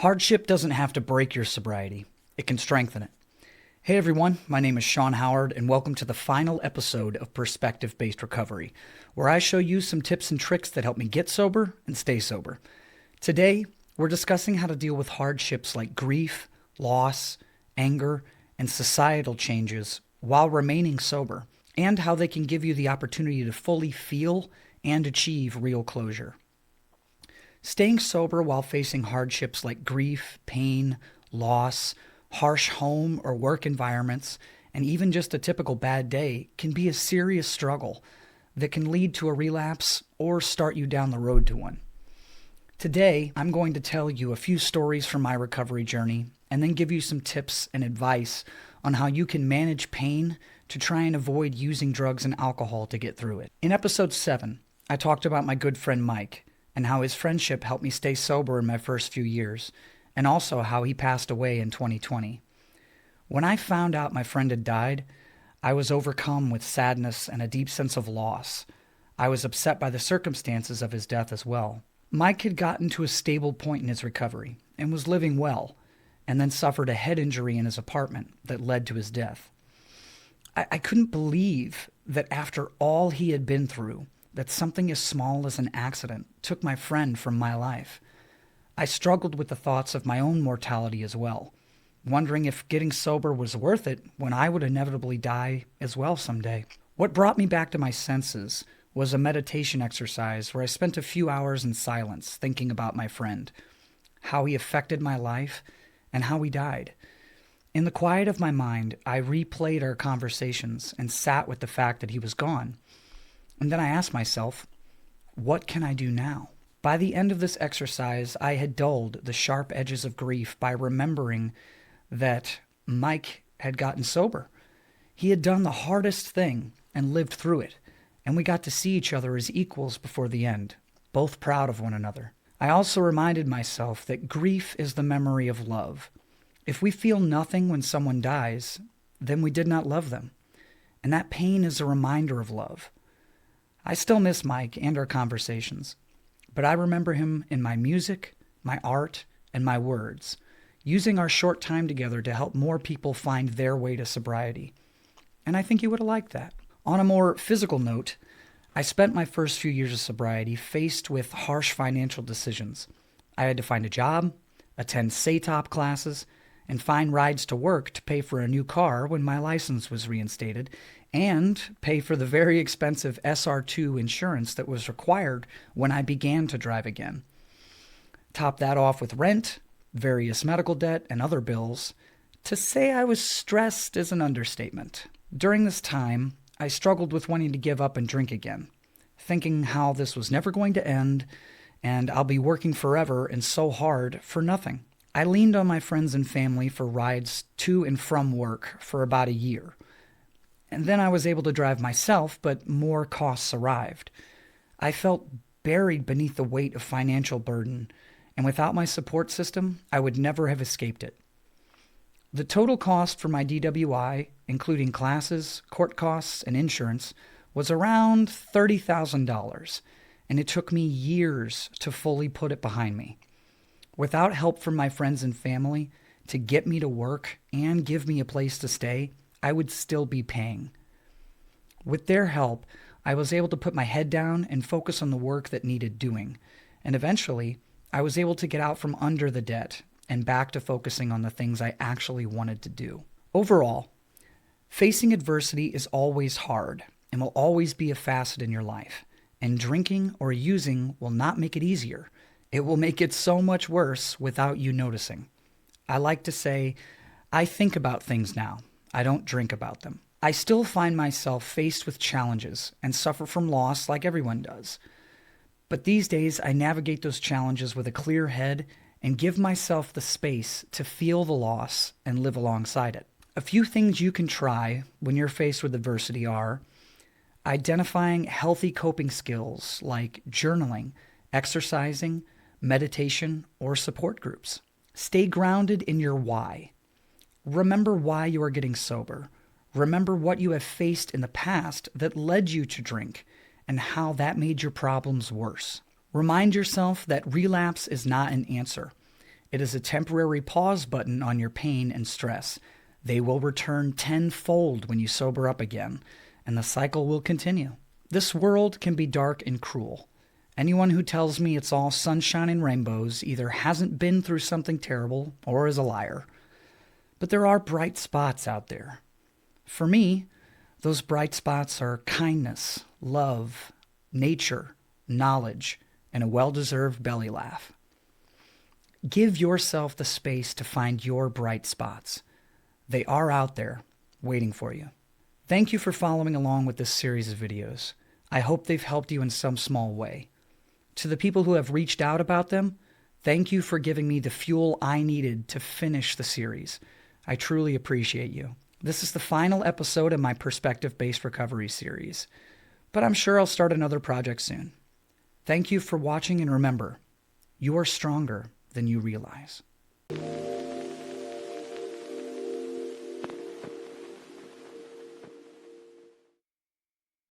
Hardship doesn't have to break your sobriety. It can strengthen it. Hey everyone, my name is Sean Howard, and welcome to the final episode of Perspective-Based Recovery, where I show you some tips and tricks that help me get sober and stay sober. Today, we're discussing how to deal with hardships like grief, loss, anger, and societal changes while remaining sober, and how they can give you the opportunity to fully feel and achieve real closure. Staying sober while facing hardships like grief, pain, loss, harsh home or work environments, and even just a typical bad day can be a serious struggle that can lead to a relapse or start you down the road to one. Today, I'm going to tell you a few stories from my recovery journey and then give you some tips and advice on how you can manage pain to try and avoid using drugs and alcohol to get through it. In episode 7, I talked about my good friend Mike and how his friendship helped me stay sober in my first few years, and also how he passed away in 2020. When I found out my friend had died, I was overcome with sadness and a deep sense of loss. I was upset by the circumstances of his death as well. Mike had gotten to a stable point in his recovery and was living well, and then suffered a head injury in his apartment that led to his death. I couldn't believe that after all he had been through, that something as small as an accident took my friend from my life. I struggled with the thoughts of my own mortality as well, wondering if getting sober was worth it when I would inevitably die as well someday. What brought me back to my senses was a meditation exercise where I spent a few hours in silence thinking about my friend, how he affected my life, and how he died. In the quiet of my mind, I replayed our conversations and sat with the fact that he was gone. And then I asked myself, what can I do now? By the end of this exercise, I had dulled the sharp edges of grief by remembering that Mike had gotten sober. He had done the hardest thing and lived through it, and we got to see each other as equals before the end, both proud of one another. I also reminded myself that grief is the memory of love. If we feel nothing when someone dies, then we did not love them, and that pain is a reminder of love. I still miss Mike and our conversations, but I remember him in my music, my art, and my words, using our short time together to help more people find their way to sobriety. And I think he would have liked that. On a more physical note, I spent my first few years of sobriety faced with harsh financial decisions. I had to find a job, attend SATOP classes, and find rides to work to pay for a new car when my license was reinstated, and pay for the very expensive SR2 insurance that was required when I began to drive again. Top that off with rent, various medical debt, and other bills. To say I was stressed is an understatement. During this time, I struggled with wanting to give up and drink again, thinking how this was never going to end, and I'll be working forever and so hard for nothing. I leaned on my friends and family for rides to and from work for about a year. And then I was able to drive myself, but more costs arrived. I felt buried beneath the weight of financial burden, and without my support system, I would never have escaped it. The total cost for my DWI, including classes, court costs, and insurance, was around $30,000, and it took me years to fully put it behind me. Without help from my friends and family to get me to work and give me a place to stay, I would still be paying. With their help, I was able to put my head down and focus on the work that needed doing, and eventually, I was able to get out from under the debt and back to focusing on the things I actually wanted to do. Overall, facing adversity is always hard and will always be a facet in your life, and drinking or using will not make it easier. It will make it so much worse without you noticing. I like to say, I think about things now. I don't drink about them. I still find myself faced with challenges and suffer from loss like everyone does. But these days, I navigate those challenges with a clear head and give myself the space to feel the loss and live alongside it. A few things you can try when you're faced with adversity are identifying healthy coping skills like journaling, exercising, meditation, or support groups. Stay grounded in your why. Remember why you are getting sober. Remember what you have faced in the past that led you to drink and how that made your problems worse. Remind yourself that relapse is not an answer. It is a temporary pause button on your pain and stress. They will return tenfold when you sober up again, and the cycle will continue. This world can be dark and cruel. Anyone who tells me it's all sunshine and rainbows either hasn't been through something terrible or is a liar. But there are bright spots out there. For me, those bright spots are kindness, love, nature, knowledge, and a well-deserved belly laugh. Give yourself the space to find your bright spots. They are out there, waiting for you. Thank you for following along with this series of videos. I hope they've helped you in some small way. To the people who have reached out about them, thank you for giving me the fuel I needed to finish the series. I truly appreciate you. This is the final episode of my perspective-based recovery series, but I'm sure I'll start another project soon. Thank you for watching, and remember, you are stronger than you realize.